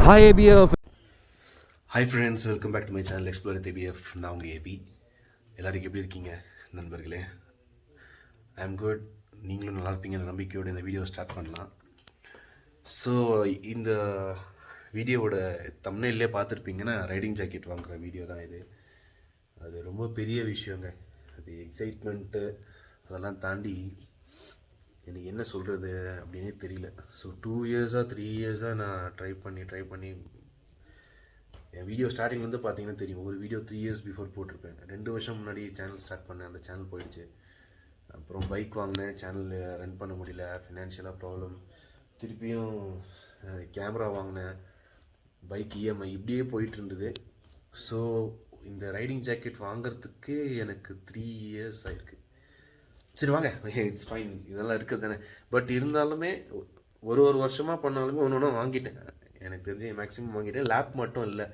Hi ABF. Hi friends, welcome back to my channel explore with ABF. நான் உங்கள் AB. எல்லாருக்கும் எப்படி இருக்கீங்க நண்பர்களே? ஐ ஆம் குட். நீங்களும் நல்லா இருப்பீங்கிற நம்பிக்கையோடு இந்த வீடியோ ஸ்டார்ட் பண்ணலாம். ஸோ இந்த வீடியோவோட தம்ப்நெயிலே பார்த்துருப்பீங்கன்னா ரைடிங் ஜாக்கெட் வாங்குகிற வீடியோ தான் இது. அது ரொம்ப பெரிய விஷயங்க. அது எக்ஸைட்மெண்ட்டு அதெல்லாம் தாண்டி எனக்கு என்ன சொல்கிறது அப்படின்னே தெரியல. ஸோ 2 இயர்ஸாக 3 இயர்ஸாக நான் ட்ரை பண்ணி என் வீடியோ ஸ்டார்டிங்லேருந்து பார்த்தீங்கன்னா தெரியும். ஒரு வீடியோ 3 இயர்ஸ் பிஃபோர் போட்டிருப்பேன். 2 வருஷம் முன்னாடி சேனல் ஸ்டார்ட் பண்ணேன். அந்த சேனல் போயிடுச்சு. அப்புறம் பைக் வாங்கினேன், சேனல் ரன் பண்ண முடியல, ஃபினான்ஷியலாக ப்ராப்ளம். திருப்பியும் கேமரா வாங்கினேன், பைக் இஎம்ஐ, இப்படியே போயிட்டு இருந்தது. ஸோ இந்த ரைடிங் ஜாக்கெட் வாங்கிறதுக்கு எனக்கு 3 இயர்ஸ் ஆயிருக்கு. சரி வாங்க, இட்ஸ் ஃபைன், இதெல்லாம் இருக்குது தானே. பட் இருந்தாலுமே ஒரு வருஷமாக பண்ணாலுமே ஒன்று ஒன்றா வாங்கிட்டேன். எனக்கு தெரிஞ்சு மேக்ஸிமம் வாங்கிட்டேன். லேப் மட்டும் இல்லை,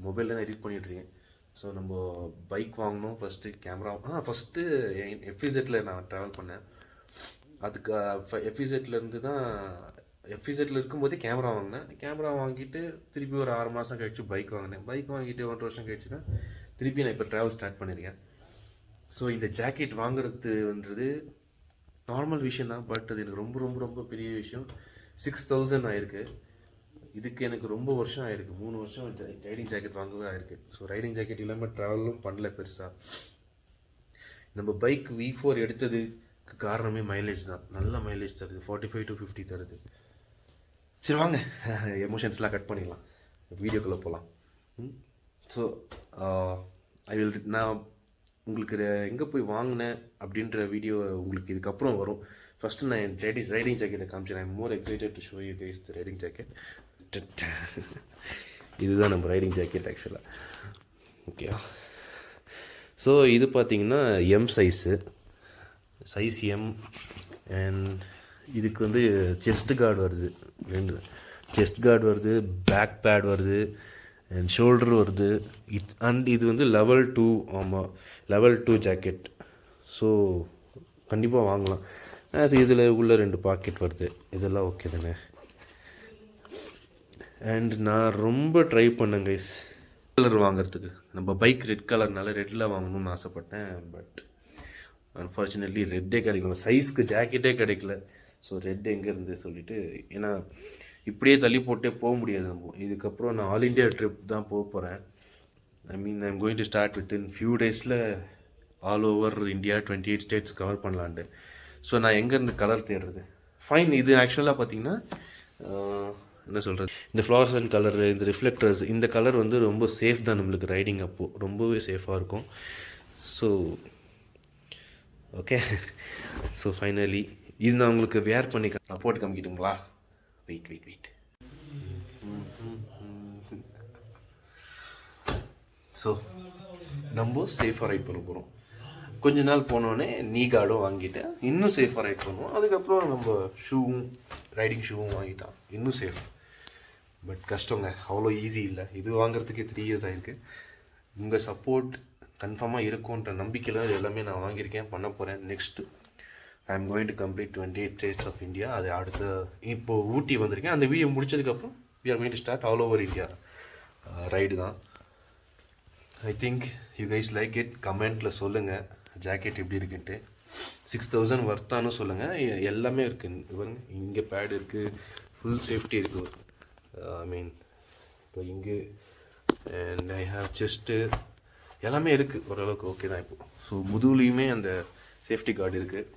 மொபைலில் தான் எடிட் பண்ணிகிட்ருக்கேன். ஸோ நம்ம பைக் வாங்கணும் ஃபஸ்ட்டு. கேமரா ஃபஸ்ட்டு எஃப்இசெட்டில் நான் ட்ராவல் பண்ணேன். அதுக்கு எஃப்இசெட்லேருந்து தான் எஃப்இசெட்டில் இருக்கும்போதே கேமரா வாங்கினேன். கேமரா வாங்கிட்டு திருப்பி ஒரு 6 மாதம் கழிச்சு பைக் வாங்கினேன். பைக் வாங்கிட்டு 1 வருஷம் கழிச்சு தான் திருப்பி நான் இப்போ ட்ராவல் ஸ்டார்ட் பண்ணியிருக்கேன். ஸோ இந்த ஜாக்கெட் வாங்குறதுன்றது நார்மல் விஷயம் தான். பட் அது எனக்கு ரொம்ப ரொம்ப ரொம்ப பெரிய விஷயம். 6000 ஆயிருக்கு. இதுக்கு எனக்கு ரொம்ப வருஷம் ஆயிருக்கு. 3 வருஷம் ரைடிங் ஜாக்கெட் வாங்கவே ஆயிருக்கு. ஸோ ரைடிங் ஜாக்கெட் இல்லாமல் ட்ராவலும் பண்ணல பெருசாக. நம்ம பைக் V4 எடுத்ததுக்கு காரணமே மைலேஜ் தான். நல்ல மைலேஜ் தருது, 45 to 50 தருது. சரி வாங்க, எமோஷன்ஸ்லாம் கட் பண்ணிடலாம், வீடியோக்குள்ளே போகலாம். ஸோ நான் உங்களுக்கு எங்கே போய் வாங்கினேன் அப்படின்ற வீடியோ உங்களுக்கு இதுக்கப்புறம் வரும். ஃபஸ்ட்டு நான் என் ரைடிங் ஜாக்கெட்டை காமிச்சேன். I'm more excited to show you guys the riding jacket. இதுதான் நம்ம ரைடிங் ஜாக்கெட் ஆக்சுவலாக. ஓகே, ஸோ இது பார்த்தீங்கன்னா எம் சைஸ் எம். அண்ட் இதுக்கு வந்து செஸ்ட் கார்டு வருது, 2 செஸ்ட் கார்டு வருது, பேக் பேட் வருது, அண்ட் ஷோல்டர் வருது. இது வந்து லெவல் 2. ஆமாம், லெவல் 2 ஜாக்கெட். ஸோ கண்டிப்பாக வாங்கலாம். இதில் உள்ள 2 பாக்கெட் வருது. இதெல்லாம் ஓகே தானே. அண்ட் நான் ரொம்ப ட்ரை பண்ணேன் கைஸ் கலர் வாங்கிறதுக்கு. நம்ம பைக் ரெட் கலர்னால ரெட்டில் வாங்கணும்னு ஆசைப்பட்டேன். பட் அன்ஃபார்ச்சுனேட்லி ரெட்டே கிடைக்கல. சைஸ்க்கு ஜாக்கெட்டே கிடைக்கல. ஸோ ரெட் எங்கேருந்து சொல்லிவிட்டு, ஏன்னா இப்படியே தள்ளி போட்டே போக முடியாது நம்ம. இதுக்கப்புறம் நான் ஆல் இண்டியா ட்ரிப் தான் போக போகிறேன். I'm going to start within few டேஸில் all over India 28 states cover பண்ணலான்ட்டு. ஸோ நான் எங்கேருந்து கலர் தேடுறது? ஃபைன். இது ஆக்சுவலாக பார்த்தீங்கன்னா என்ன சொல்கிறது, இந்த ஃப்ளாரசன்ட் கலர், இந்த ரிஃப்ளெக்டர்ஸ், இந்த கலர் வந்து ரொம்ப சேஃப் தான் நம்மளுக்கு ரைடிங் அப்போது. ரொம்பவே சேஃபாக இருக்கும். ஸோ ஓகே, ஸோ ஃபைனலி இது நான் உங்களுக்கு வேர் பண்ணி போட்டு காமிக்கிட்டுங்களா? வெயிட். ஸோ நம்ம சேஃபாக ரைட் பண்ண போகிறோம். கொஞ்ச நாள் போனோடனே நீ கார்டும் வாங்கிட்டேன், இன்னும் சேஃபாக ரைட் பண்ணுவோம். அதுக்கப்புறம் நம்ம ஷூவும், ரைடிங் ஷூவும் வாங்கிட்டான், இன்னும் சேஃப். பட் கஷ்டங்க, அவ்வளோ ஈஸி இல்லை. இது வாங்குறதுக்கே 3 இயர்ஸ் ஆகிருக்கு. உங்கள் சப்போர்ட் கன்ஃபார்மாக இருக்கும்ன்ற நம்பிக்கையில் இது எல்லாமே நான் வாங்கியிருக்கேன், பண்ண போகிறேன். Next I am going to complete 28 states of India. அது அடுத்த இப்போது ஊட்டி வந்திருக்கேன். அந்த வீடியோ முடிச்சதுக்கப்புறம் we are going to start all over India ride தான். I think you guys like it. கமெண்ட்டில் சொல்லுங்கள் ஜாக்கெட் எப்படி இருக்குன்ட்டு. 6000 வர்த்தானு சொல்லுங்கள். எல்லாமே இருக்குது பாருங்க. இங்கே பேட் இருக்குது, ஃபுல் சேஃப்டி இருக்குது. ஐ மீன் இப்போ இங்கே அண்ட் ஐ ஹாவ் செஸ்ட்டு, எல்லாமே இருக்குது ஓரளவுக்கு. ஓகே தான் இப்போது. ஸோ முதுகுலையுமே அந்த சேஃப்டி கார்டு இருக்குது.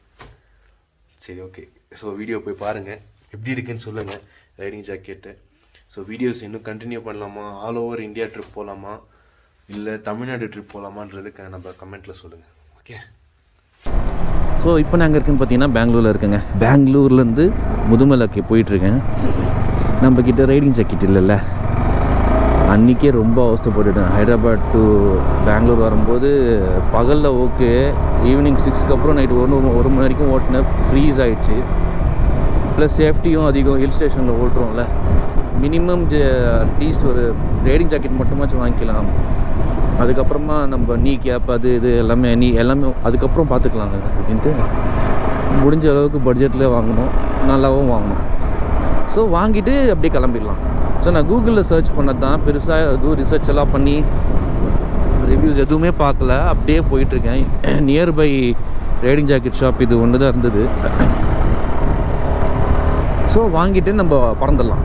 சரி ஓகே, ஸோ வீடியோ போய் பாருங்கள், எப்படி இருக்குன்னு சொல்லுங்கள் ரைடிங் ஜாக்கெட்டு. ஸோ வீடியோஸ் இன்னும் கண்டினியூ பண்ணலாமா, ஆல் ஓவர் இந்தியா ட்ரிப் போகலாமா, இல்லை தமிழ்நாடு ட்ரிப் போகலாமான்றதுக்கு நம்ம கமெண்ட்டில் சொல்லுங்கள். ஓகே, ஸோ இப்போ நாங்கள் இருக்குன்னு பார்த்தீங்கன்னா பெங்களூரில் இருக்குங்க. பெங்களூர்லேருந்து முதுமலைக்கு போயிட்டுருக்கேன். நம்மக்கிட்ட ரைடிங் ஜாக்கெட் இல்லைல்ல. அன்றைக்கே ரொம்ப அவசரப்பட்டுட்டேன். ஹைதராபாத் டு பெங்களூர் வரும்போது பகலில் ஓகே, ஈவினிங் 6க்கு அப்புறம் நைட்டு 1 மணி வரைக்கும் ஓட்டினேன். ஃப்ரீஸ் ஆகிடுச்சு. ப்ளஸ் சேஃப்டியும் அதிகம். ஹில் ஸ்டேஷனில் ஓட்டுறோம்ல, மினிமம் அட்லீஸ்ட் ஒரு ரைடிங் ஜாக்கெட் மட்டுமாச்சும் வாங்கிக்கலாம். அதுக்கப்புறமா நம்ம நீ கேப் அது இது எல்லாமே அதுக்கப்புறம் பார்த்துக்கலாங்க அப்படின்ட்டு முடிஞ்ச அளவுக்கு பட்ஜெட்டில் வாங்கணும், நல்லாவும் வாங்கணும். ஸோ வாங்கிட்டு அப்படியே கிளம்பிடலாம். ஸோ நான் கூகுளில் சர்ச் பண்ணது தான், பெருசாக எதுவும் ரிசர்ச் எல்லாம் பண்ணி ரிவ்யூஸ் எதுவுமே பார்க்கல, அப்படியே போயிட்டுருக்கேன். நியர்பை ரைடிங் ஜாக்கெட் ஷாப் இது ஒன்று தான் இருந்தது. ஸோ வாங்கிட்டு நம்ம பறந்துடலாம்.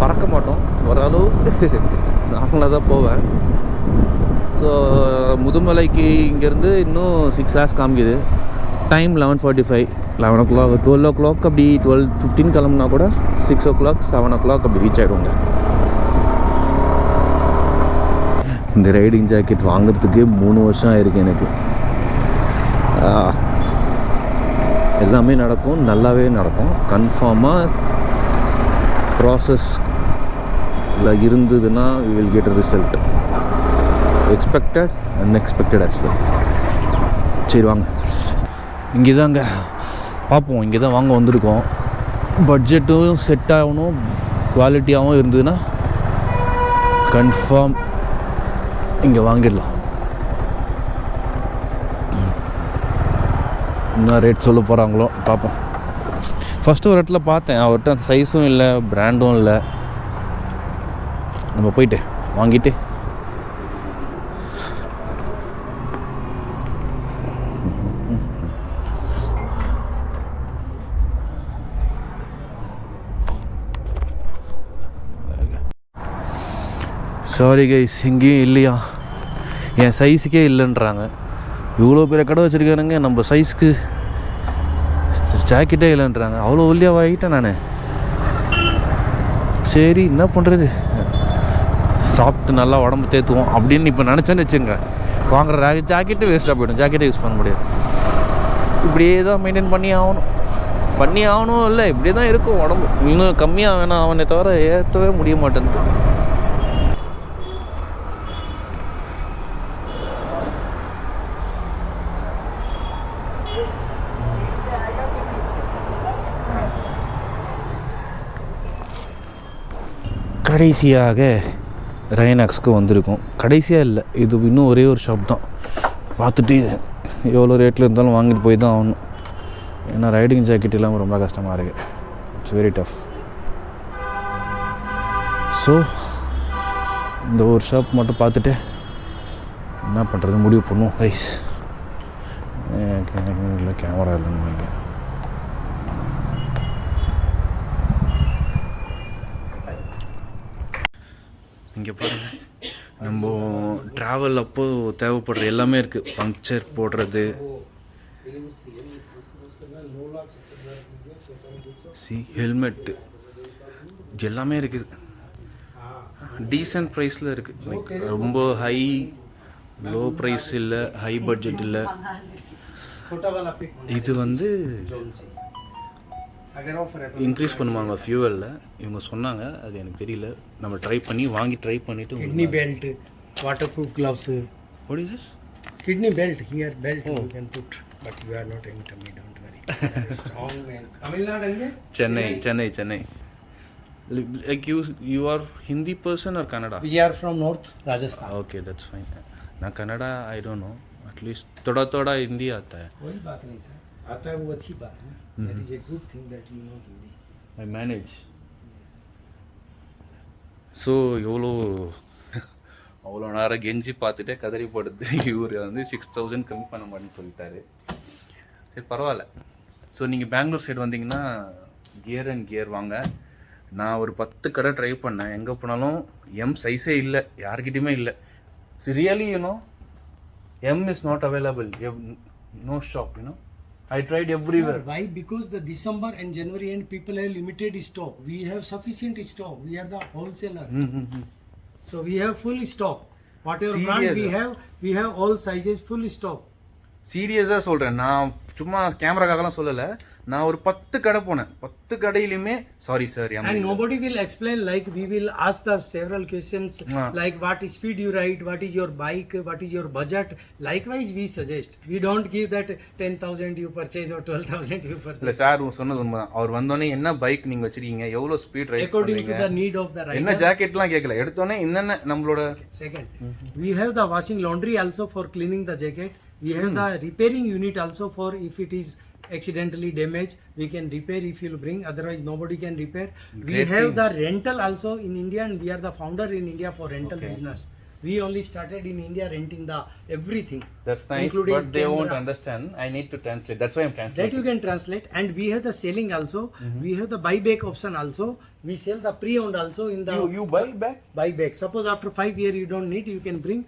பறக்க மாட்டோம், ஓரளவு நார்மலாக தான் போவேன். ஸோ முதுமலைக்கு இங்கேருந்து இன்னும் 6 hours காமிக்குது. டைம் 11:45, 11 o'clock, 12 o'clock அப்படி 12:15 கிளம்புனா கூட 6 o'clock 7 o'clock அப்படி ரீச் ஆகிடுவோங்க. இந்த ரைடிங் ஜாக்கெட் வாங்குறதுக்கு 3 வருஷம் ஆயிருக்கு எனக்கு. எல்லாமே நடக்கும், நல்லாவே நடக்கும். கன்ஃபார்மாக ப்ராசஸில் இருந்ததுன்னா we will get a result. Expected unexpected as well. சரி வாங்க, இங்கே தாங்க பார்ப்போம். இங்கே தான் வாங்க வந்திருக்கோம். பட்ஜெட்டும் செட் ஆகணும், குவாலிட்டியாகவும் இருந்ததுன்னா கன்ஃபார்ம் இங்கே வாங்கிடலாம். என்ன ரேட் சொல்ல போகிறாங்களோ பார்ப்போம். ஃபஸ்ட்டு ஒரு இடத்துல பார்த்தேன், அவர்கிட்ட அந்த சைஸும் இல்லை, பிராண்டும் இல்லை. நம்ம போயிட்டு வாங்கிட்டு சாரி கைஸ், இங்கேயும் இல்லையா, என் சைஸுக்கே இல்லைன்றாங்க. இவ்வளோ பெரிய கடை வச்சுருக்கானுங்க, நம்ம சைஸ்க்கு ஜாக்கெட்டே இல்லைன்றாங்க. அவ்வளோ ஒல்லியாகிட்டேன் நான். சரி என்ன பண்ணுறது, சாப்பிட்டு நல்லா உடம்பு தேத்துவோம் அப்படின்னு இப்போ நினச்சேன்னு வச்சுங்க, வாங்குற ஜாக்கெட்டு வேஸ்ட்டாக போய்டும், ஜாக்கெட்டை யூஸ் பண்ண முடியாது. இப்படியே தான் மெயின்டைன் பண்ணி ஆகணும் இல்லை, இப்படியே தான் இருக்கும் உடம்பு. இன்னும் கம்மியாக வேணாம் அவனை தவிர ஏற்றவே முடிய மாட்டேங்குது. கடைசியாக ரைனாக்ஸ்க்கு வந்திருக்கோம். கடைசியாக இல்லை, இது இன்னும் ஒரே ஒரு ஷாப் தான். பார்த்துட்டு எவ்வளோ ரேட்டில் இருந்தாலும் வாங்கிட்டு போய் தான் ஆகணும். ஏன்னா ரைடிங் ஜாக்கெட் இல்லாமல் ரொம்ப கஷ்டமாக இருக்குது. It's very tough. ஸோ இந்த ஒரு ஷாப் மட்டும் பார்த்துட்டு என்ன பண்ணுறது முடிவு பண்ணுவோம் கைஸ். இல்லை கேமரா இல்லைன்னு வைங்க. இங்கே பாருங்கள், நம்ம ட்ராவல் அப்போ தேவைப்படுற எல்லாமே இருக்குது. பங்க்சர் போடுறது, ஹெல்மெட்டு, எல்லாமே இருக்குது. டீசன்ட் ப்ரைஸில் இருக்குது. லைக் ரொம்ப லோ ப்ரைஸ் இல்லை, ஹை பட்ஜெட் இல்லை. இது வந்து இன்க்ரீஸ் பண்ணுவாங்க ஃபியூவலில், இவங்க சொன்னாங்க. அது எனக்கு தெரியல, நம்ம ட்ரை பண்ணிவிட்டு. Kidney belt, waterproof gloves. What is this? Kidney belt, here belt you can put, but you are not in tummy, don't worry. Strong man. Tamil Nadu ange? Chennai. Like you are Hindi person or Kannada? We are from North Rajasthan. Okay, that's fine. Na Kannada I don't know. At least thoda Hindi आता है. कोई बात नहीं sir, आता है वो अच्छी बात है. That is a good thing that you know Hindi. I manage. So அவ்வளோ நேரம் கெஞ்சி பார்த்துட்டே கதறி போடுது. இவர் வந்து 6,000 கம்மி பண்ண மாட்டேன்னு சொல்லிட்டாரு. சரி பரவாயில்ல. ஸோ நீங்கள் பெங்களூர் சைடு வந்தீங்கன்னா கியர் வாங்க. நான் ஒரு 10 கடை ட்ரை பண்ணேன், எங்கே போனாலும் எம் சைஸே இல்லை, யார்கிட்டையுமே இல்லை. Really you know M is not available, no shop, you know. I tried everywhere. Sir, why? Because the December and January end people have limited stock. We have sufficient stock. We are the wholesaler. So we have full stock. Whatever brand we have all sizes full stock. சீரியஸாக சொல்கிறேன், நான் சும்மா கேமராக்காகலாம் சொல்லலை. நான் ஒரு 10 கடை போனேன், 10 கடையிலுமே sorry sir. And nobody will explain, like we will ask the several questions like what speed you ride, what is your bike, what is your budget. Likewise we suggest, we don't give that 10,000 you purchase or 12,000 you purchase. இல்லை sir சொன்னது உண்மை தான். அவர் வந்தோடனே என்ன bike நீங்கள் வச்சுருக்கீங்க, எவ்வளோ speed right according to the need of the rider. என்ன ஜாக்கெட்லாம் கேட்கல, எடுத்தோடனே என்னென்ன நம்மளோட. Second, we have the washing laundry also for cleaning the jacket. We have the repairing unit also for if it is accidentally damaged, we can repair if you bring, otherwise nobody can repair. We Great have thing. the rental also in India, and we are the founder in India for rental Okay. business. We only started in India renting the everything. That's nice, including but they won't camera. understand. I need to translate. That's why I'm That translating. you can translate, and we have the selling also. We have the buyback option also. We sell the pre-owned also in the You buy back? buyback. Suppose after 5 years you don't need, you can bring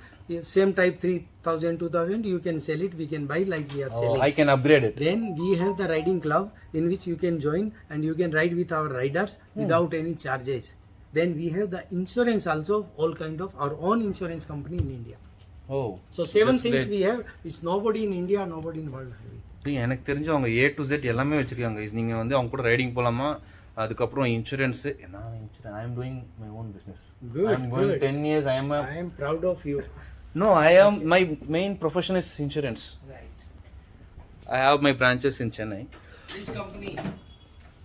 same type 3,000, 2,000. You can sell it. We can buy like we are selling. I can upgrade it. Then we have the riding club in which you can join and you can ride with our riders without any charges. Then we have the insurance also, all kind of our own insurance company in India. Oh. So 7 That's things great. we have. It's nobody in India, nobody in world having. எனக்கு தெரிஞ்சு அவங்க A to Z எல்லாமே வச்சிருக்காங்க. நீங்கள் வந்து அவங்க கூட riding போகலாமா, அதுக்கப்புறம் இன்சூரன்ஸு. நான் insurance, I am doing my own business. Good, I am going good. 10 years. I am proud of you. No, I am, my main profession is insurance. Right. I have my branches in Chennai. Which company?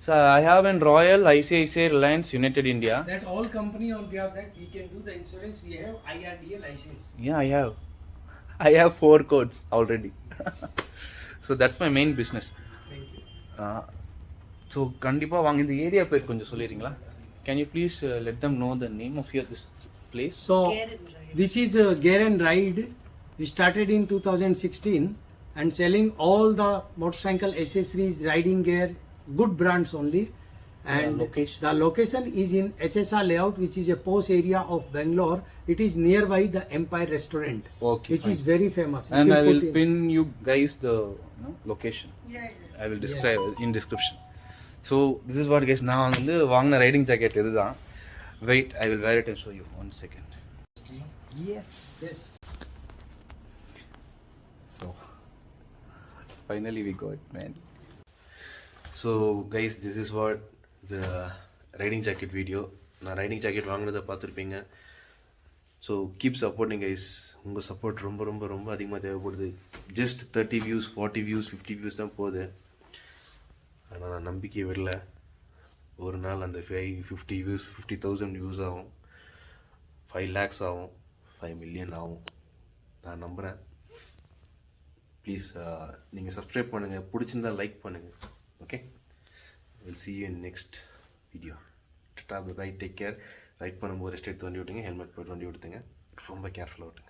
So I have in Royal, ICICI, Reliance, United India. That all company on behalf that we can do the insurance. We have IRDA license. Yeah, I have 4 codes already. So that's my main business. Thank you. So கண்டிப்பாக வாங்க. இந்த area பேர் கொஞ்சம் சொல்லிடுறீங்களா? Can you please let them know the name of this place? So this is Gear and Ride. We started in 2016 and selling all the motorcycle accessories, riding gear, good brands only. And location? the location is in HSR layout, which is a posh area of Bangalore. It is nearby the Empire Restaurant, Okay, which is very famous. If And you I will put in- pin you guys the location. I will describe in description. So this is what guys, நான் வந்து வாங்கின riding jacket இதுதான். Wait, I will wear it and show you. 1 second. Yes. So finally we got, man. So guys this is what the riding jacket video. நான் riding jacket வாங்கினதை பார்த்துருப்பீங்க. So keep supporting guys. உங்கள் support ரொம்ப ரொம்ப ரொம்ப அதிகமாக தேவைப்படுது. Just 30 views, 40 views, 50 views தான் போகுது. ஆனால் நான் நம்பிக்கை விடல. ஒரு நாள் அந்த 50 வியூஸ் 50,000 வியூஸ் ஆகும், 5 lakhs ஆகும், 5 million ஆகும். நான் நம்புகிறேன். ப்ளீஸ் நீங்கள் சப்ஸ்கிரைப் பண்ணுங்கள், பிடிச்சிருந்தா லைக் பண்ணுங்கள். Okay, we'll see you in next video. Tata, bye bye, take care. Right பண்ணும்போது ரெஸ்ட் எடுத்து வண்டி விட்டுங்க, ஹெல்மெட் போட்டு வண்டி விட்டுங்க. ரொம்ப கேர்ஃபுல்லாக விட்டுங்க.